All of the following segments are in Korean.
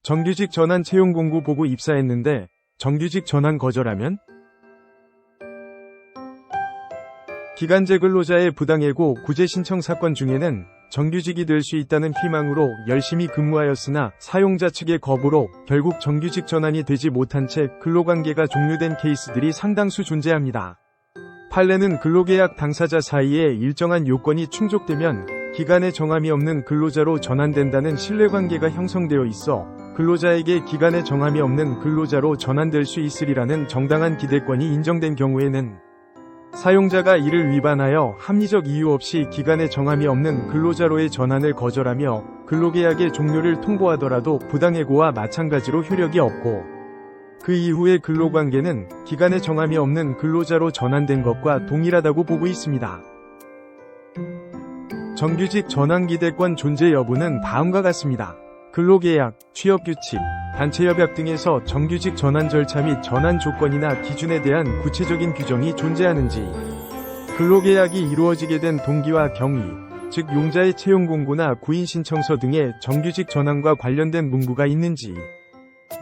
정규직 전환 채용 공고 보고 입사했는데 정규직 전환 거절하면? 기간제 근로자의 부당해고 구제 신청 사건 중에는 정규직이 될 수 있다는 희망으로 열심히 근무하였으나 사용자 측의 거부로 결국 정규직 전환이 되지 못한 채 근로관계가 종료된 케이스들이 상당수 존재합니다. 판례는 근로계약 당사자 사이에 일정한 요건이 충족되면 기간에 정함이 없는 근로자로 전환된다는 신뢰관계가 형성되어 있어 근로자에게 기간에 정함이 없는 근로자로 전환될 수 있으리라는 정당한 기대권이 인정된 경우에는 사용자가 이를 위반하여 합리적 이유 없이 기간에 정함이 없는 근로자로의 전환을 거절하며 근로계약의 종료를 통보하더라도 부당해고와 마찬가지로 효력이 없고 그 이후의 근로관계는 기간에 정함이 없는 근로자로 전환된 것과 동일하다고 보고 있습니다. 정규직 전환 기대권 존재 여부는 다음과 같습니다. 근로계약, 취업규칙, 단체협약 등에서 정규직 전환 절차 및 전환 조건이나 기준에 대한 구체적인 규정이 존재하는지, 근로계약이 이루어지게 된 동기와 경위, 즉 용자의 채용 공고나 구인 신청서 등의 정규직 전환과 관련된 문구가 있는지,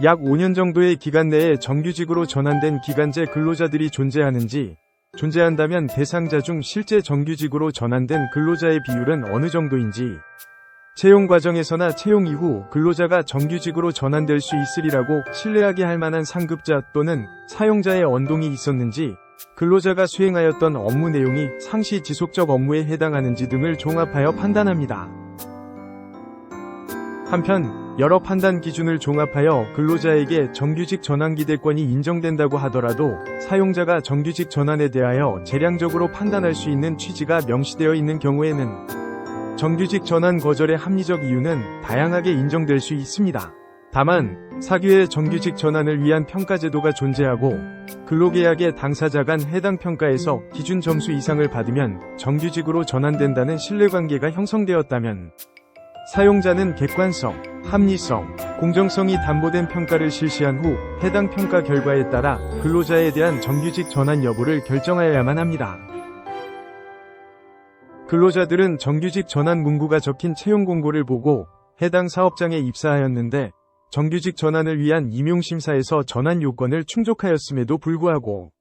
약 5년 정도의 기간 내에 정규직으로 전환된 기간제 근로자들이 존재하는지, 존재한다면 대상자 중 실제 정규직으로 전환된 근로자의 비율은 어느 정도인지, 채용 과정에서나 채용 이후 근로자가 정규직으로 전환될 수 있으리라고 신뢰하게 할 만한 상급자 또는 사용자의 언동이 있었는지, 근로자가 수행하였던 업무 내용이 상시 지속적 업무에 해당하는지 등을 종합하여 판단합니다. 한편 여러 판단 기준을 종합하여 근로자에게 정규직 전환 기대권이 인정된다고 하더라도 사용자가 정규직 전환에 대하여 재량적으로 판단할 수 있는 취지가 명시되어 있는 경우에는 정규직 전환 거절의 합리적 이유는 다양하게 인정될 수 있습니다. 다만 사규의 정규직 전환을 위한 평가제도가 존재하고 근로계약의 당사자 간 해당 평가에서 기준 점수 이상을 받으면 정규직으로 전환된다는 신뢰관계가 형성되었다면 사용자는 객관성, 합리성, 공정성이 담보된 평가를 실시한 후 해당 평가 결과에 따라 근로자에 대한 정규직 전환 여부를 결정하여야만 합니다. 근로자들은 정규직 전환 문구가 적힌 채용 공고를 보고 해당 사업장에 입사하였는데 정규직 전환을 위한 임용심사에서 전환 요건을 충족하였음에도 불구하고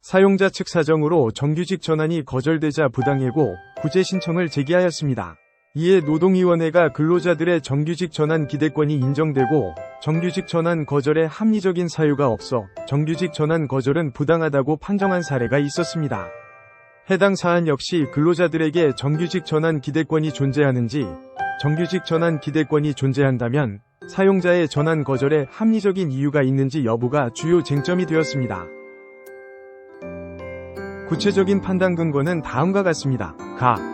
사용자 측 사정으로 정규직 전환이 거절되자 부당해고 구제 신청을 제기하였습니다. 이에 노동위원회가 근로자들의 정규직 전환 기대권이 인정되고 정규직 전환 거절에 합리적인 사유가 없어 정규직 전환 거절은 부당하다고 판정한 사례가 있었습니다. 해당 사안 역시 근로자들에게 정규직 전환 기대권이 존재하는지, 정규직 전환 기대권이 존재한다면 사용자의 전환 거절에 합리적인 이유가 있는지 여부가 주요 쟁점이 되었습니다. 구체적인 판단 근거는 다음과 같습니다.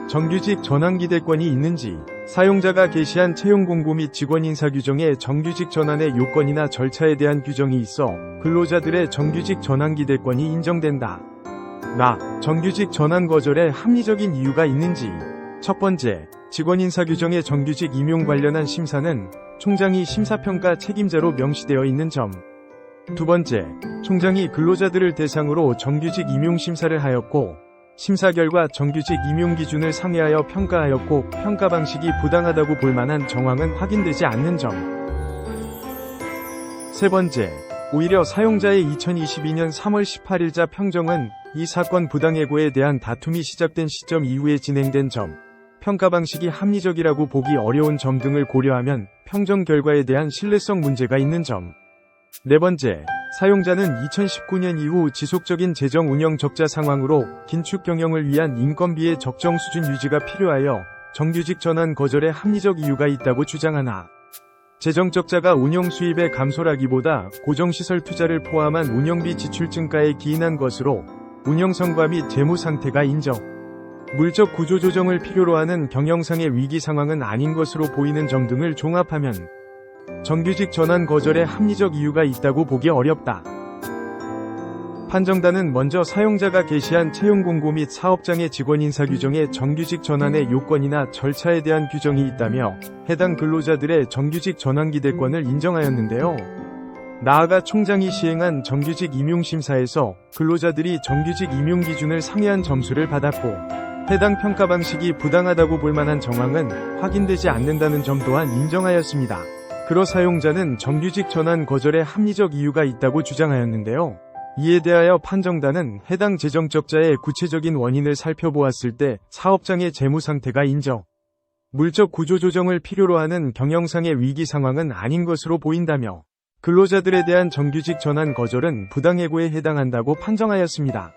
정규직 전환 기대권이 있는지, 사용자가 게시한 채용 공고 및 직원 인사 규정에 정규직 전환의 요건이나 절차에 대한 규정이 있어 근로자들의 정규직 전환 기대권이 인정된다. 정규직 전환 거절에 합리적인 이유가 있는지. 첫 번째, 직원 인사 규정의 정규직 임용 관련한 심사는 총장이 심사평가 책임자로 명시되어 있는 점. 두 번째, 총장이 근로자들을 대상으로 정규직 임용 심사를 하였고 심사 결과 정규직 임용 기준을 상회하여 평가하였고 평가 방식이 부당하다고 볼 만한 정황은 확인되지 않는 점. 세 번째, 오히려 사용자의 2022년 3월 18일자 평정은 이 사건 부당해고에 대한 다툼이 시작된 시점 이후에 진행된 점, 평가 방식이 합리적이라고 보기 어려운 점 등을 고려하면 평정 결과에 대한 신뢰성 문제가 있는 점. 네 번째, 사용자는 2019년 이후 지속적인 재정 운영 적자 상황으로 긴축 경영을 위한 인건비의 적정 수준 유지가 필요하여 정규직 전환 거절에 합리적 이유가 있다고 주장하나 재정 적자가 운영 수입의 감소라기보다 고정시설 투자를 포함한 운영비 지출 증가에 기인한 것으로 운영 성과 및 재무 상태가 인정. 물적 구조 조정을 필요로 하는 경영상의 위기 상황은 아닌 것으로 보이는 점 등을 종합하면 정규직 전환 거절에 합리적 이유가 있다고 보기 어렵다. 판정단은 먼저 사용자가 게시한 채용 공고 및 사업장의 직원 인사 규정에 정규직 전환의 요건이나 절차에 대한 규정이 있다며 해당 근로자들의 정규직 전환 기대권을 인정하였는데요. 나아가 총장이 시행한 정규직 임용심사에서 근로자들이 정규직 임용 기준을 상회한 점수를 받았고 해당 평가 방식이 부당하다고 볼 만한 정황은 확인되지 않는다는 점 또한 인정하였습니다. 그러 사용자는 정규직 전환 거절에 합리적 이유가 있다고 주장하였는데요. 이에 대하여 판정단은 해당 재정적자의 구체적인 원인을 살펴보았을 때 사업장의 재무 상태가 인정, 물적 구조 조정을 필요로 하는 경영상의 위기 상황은 아닌 것으로 보인다며 근로자들에 대한 정규직 전환 거절은 부당해고에 해당한다고 판정하였습니다.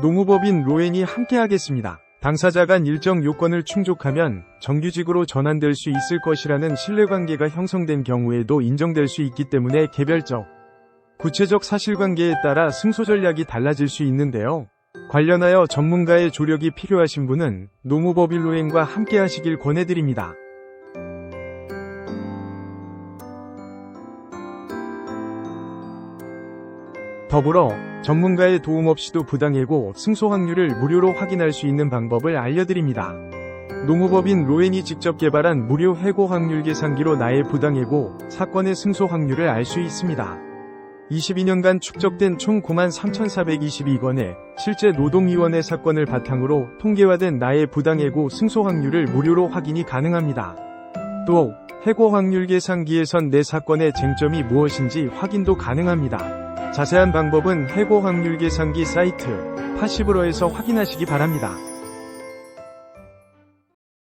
노무법인 로엔이 함께하겠습니다. 당사자 간 일정 요건을 충족하면 정규직으로 전환될 수 있을 것이라는 신뢰관계가 형성된 경우에도 인정될 수 있기 때문에 개별적, 구체적 사실관계에 따라 승소 전략이 달라질 수 있는데요. 관련하여 전문가의 조력이 필요하신 분은 노무법인 로엔과 함께하시길 권해드립니다. 더불어 전문가의 도움 없이도 부당해고 승소 확률을 무료로 확인할 수 있는 방법을 알려드립니다. 노무법인 로엔이 직접 개발한 무료 해고 확률 계산기로 나의 부당해고 사건의 승소 확률을 알 수 있습니다. 22년간 축적된 총 93,422건의 실제 노동위원회 사건을 바탕으로 통계화된 나의 부당해고 승소 확률을 무료로 확인이 가능합니다. 또 해고 확률 계산기에선 내 사건의 쟁점이 무엇인지 확인도 가능합니다. 자세한 방법은 해고 확률 계산기 사이트 파시브러에서 확인하시기 바랍니다.